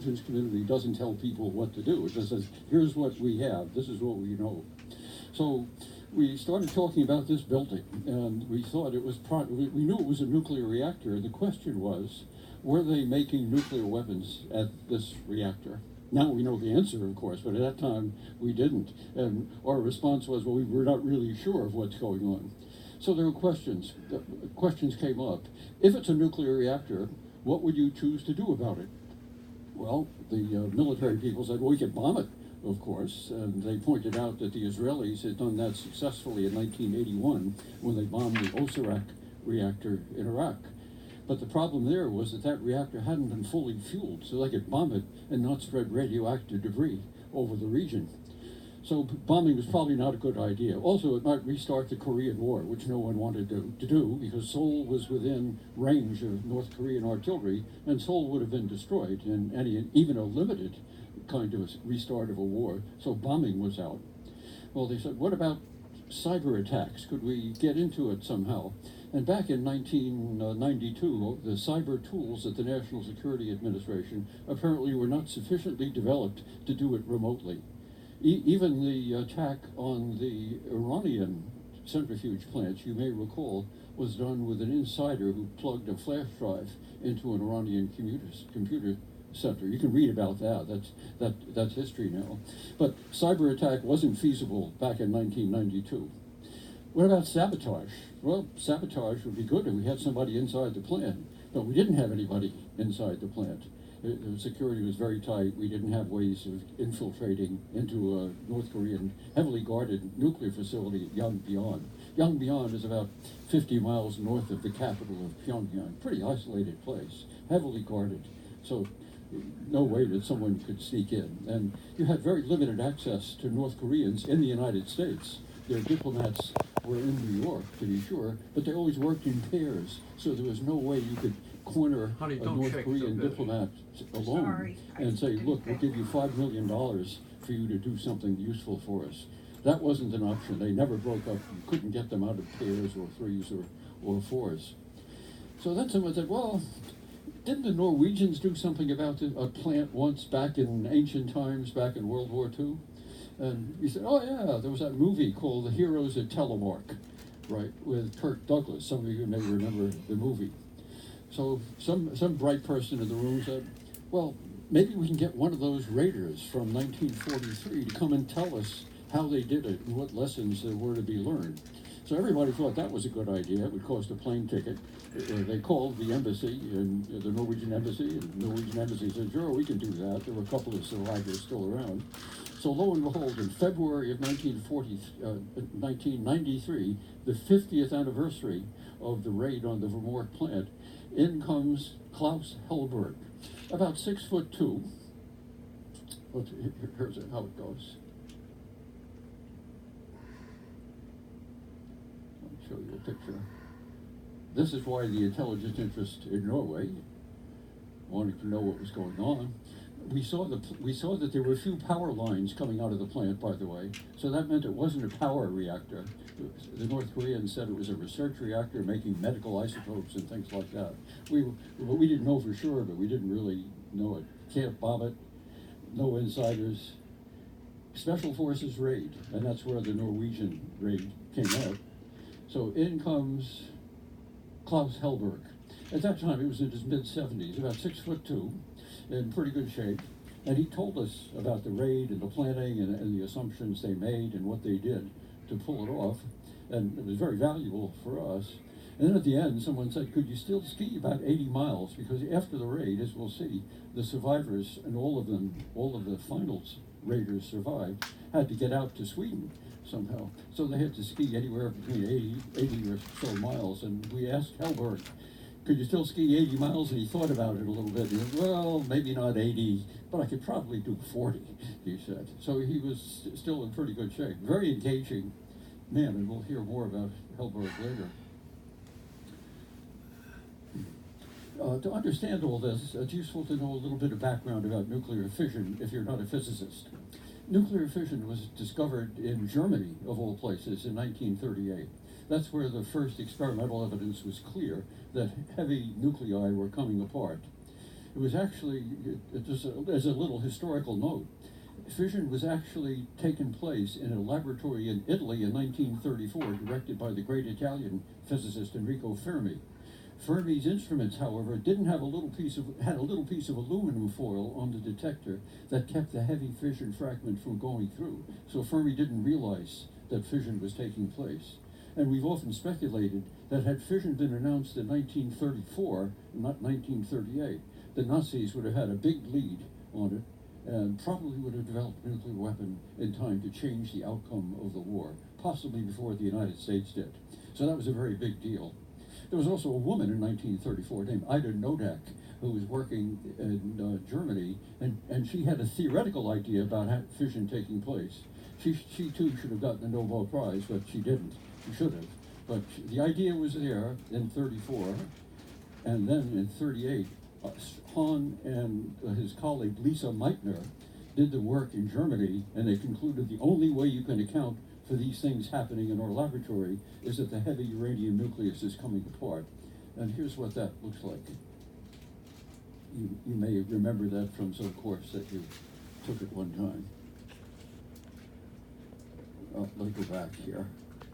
intelligence community doesn't tell people what to do. It just says, here's what we have, this is what we know. So we started talking about this building, and we thought it was, we knew it was a nuclear reactor. The question was, were they making nuclear weapons at this reactor? Now we know the answer, of course, but at that time we didn't. And our response was, well, we were not really sure of what's going on. So there were questions. Questions came up. If it's a nuclear reactor, what would you choose to do about it? Well, the military people said, well, we could bomb it, of course. And they pointed out that the Israelis had done that successfully in 1981 when they bombed the Osirak reactor in Iraq. But the problem there was that that reactor hadn't been fully fueled, so they could bomb it and not spread radioactive debris over the region. So bombing was probably not a good idea. Also, it might restart the Korean War, which no one wanted to do, because Seoul was within range of North Korean artillery, and Seoul would have been destroyed in any, even a limited kind of a restart of a war. So bombing was out. Well, they said, what about cyber attacks? Could we get into it somehow? And back in 1992, the cyber tools at the National Security Administration apparently were not sufficiently developed to do it remotely. Even the attack on the Iranian centrifuge plants, you may recall, was done with an insider who plugged a flash drive into an Iranian computer center. You can read about that. That's history now. But cyber attack wasn't feasible back in 1992. What about sabotage? Well, sabotage would be good if we had somebody inside the plant, but we didn't have anybody inside the plant. The security was very tight. We didn't have ways of infiltrating into a North Korean heavily guarded nuclear facility at Yongbyon. Yongbyon is about 50 miles north of the capital of Pyongyang. Pretty isolated place, heavily guarded. So no way that someone could sneak in. And you had very limited access to North Koreans in the United States. Their diplomats were in New York, to be sure, but they always worked in pairs, so there was no way you could corner a North Korean diplomat alone and say, look, we'll give you $5 million for you to do something useful for us. That wasn't an option. They never broke up. You couldn't get them out of pairs or threes or fours. So then someone said, well, didn't the Norwegians do something about a plant once back in ancient times, back in World War II? And he said, oh yeah, there was that movie called The Heroes at Telemark, right, with Kirk Douglas. Some of you may remember the movie. So some bright person in the room said, well, maybe we can get one of those raiders from 1943 to come and tell us how they did it and what lessons there were to be learned. So everybody thought that was a good idea. It would cost a plane ticket. They called the embassy, and the Norwegian embassy, and the Norwegian embassy said, sure, we can do that. There were a couple of survivors still around. So lo and behold, in February of 1993, the 50th anniversary of the raid on the Vemork plant, in comes Klaus Hellberg, about 6'2". Here's how it goes. Let me show you a picture. This is why the intelligence interest in Norway wanted to know what was going on. We saw that there were a few power lines coming out of the plant, by the way, so that meant it wasn't a power reactor. The North Koreans said it was a research reactor making medical isotopes and things like that. We didn't know for sure, but we didn't really know it. Can't bomb it, no insiders. Special Forces raid, and that's where the Norwegian raid came out. So in comes Klaus Hellberg. At that time, he was in his mid-70s, about 6'2", in pretty good shape. And he told us about the raid and the planning and the assumptions they made and what they did to pull it off. And it was very valuable for us. And then at the end, someone said, could you still ski about 80 miles? Because after the raid, as we'll see, the survivors, and all of the finals raiders survived, had to get out to Sweden somehow. So they had to ski anywhere between 80 or so miles. And we asked Hellberg, could you still ski 80 miles? And he thought about it a little bit. He said, well, maybe not 80, but I could probably do 40, he said. So he was still in pretty good shape. Very engaging man, and we'll hear more about Hellberg later. To understand all this, it's useful to know a little bit of background about nuclear fission if you're not a physicist. Nuclear fission was discovered in Germany, of all places, in 1938. That's where the first experimental evidence was clear that heavy nuclei were coming apart. It was actually, just as a little historical note, fission was actually taken place in a laboratory in Italy in 1934, directed by the great Italian physicist Enrico Fermi. Fermi's instruments, however, had a little piece of aluminum foil on the detector that kept the heavy fission fragment from going through. So Fermi didn't realize that fission was taking place. And we've often speculated that had fission been announced in 1934, not 1938, the Nazis would have had a big lead on it and probably would have developed a nuclear weapon in time to change the outcome of the war, possibly before the United States did. So that was a very big deal. There was also a woman in 1934 named Ida Nodak who was working in Germany, and she had a theoretical idea about fission taking place. She too should have gotten a Nobel Prize, but she didn't. She should have. But the idea was there in 34, and then in 38, Hahn and his colleague Lisa Meitner did the work in Germany, and they concluded the only way you can account for these things happening in our laboratory is that the heavy uranium nucleus is coming apart. And here's what that looks like. You may remember that from some course that you took at one time. Let me go back here.